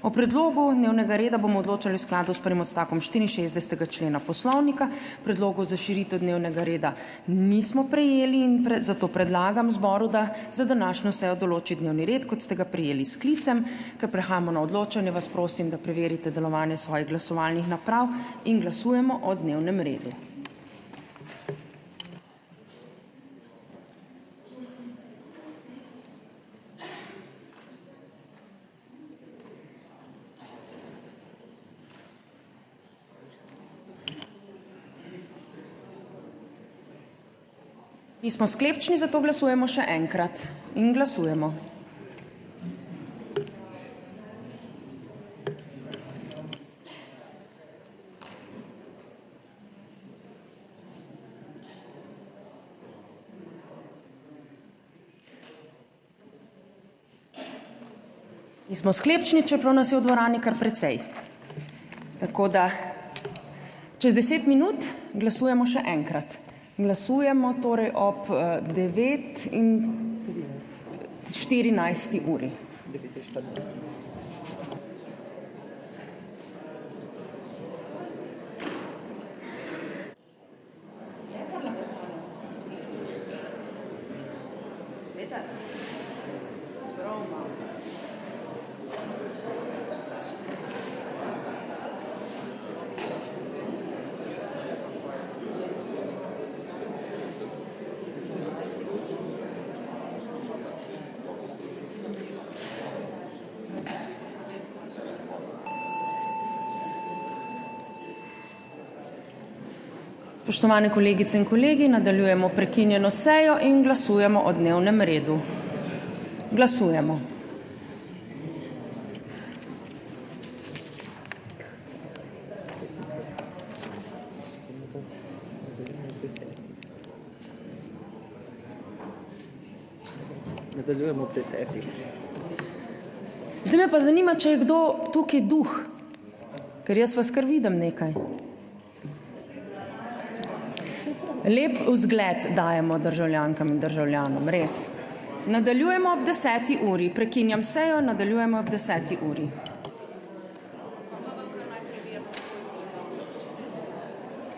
O predlogu dnevnega reda bomo odločali v skladu s prvim odstavkom 64. člena Poslovnika. Predlogov za širitev dnevnega reda nismo prejeli in zato predlagam zboru, da za današnjo sejo določi dnevni red, kot ste ga prejeli s sklicem. Ker prehajamo na odločanje, vas prosim, da preverite delovanje svojih glasovalnih naprav in glasujemo o dnevnem redu. Nismo sklepčni, zato glasujemo še enkrat in glasujemo. Nismo sklepčni, čeprav nas je v dvorani kar precej. Tako da čez 10 minut glasujemo še enkrat. Glasujemo torej ob 9:14 uri. Spoštovane kolegice in kolegi, nadaljujemo prekinjeno sejo in glasujemo o dnevnem redu. Glasujemo. Nadaljujemo ob 10. Zdaj me pa zanima, če je kdo tukaj duh, ker jaz vas kar vidim nekaj. Lep vzgled dajemo državljankam in državljanom, res. Nadaljujemo ob 10. uri. Prekinjam sejo, nadaljujemo ob 10. uri.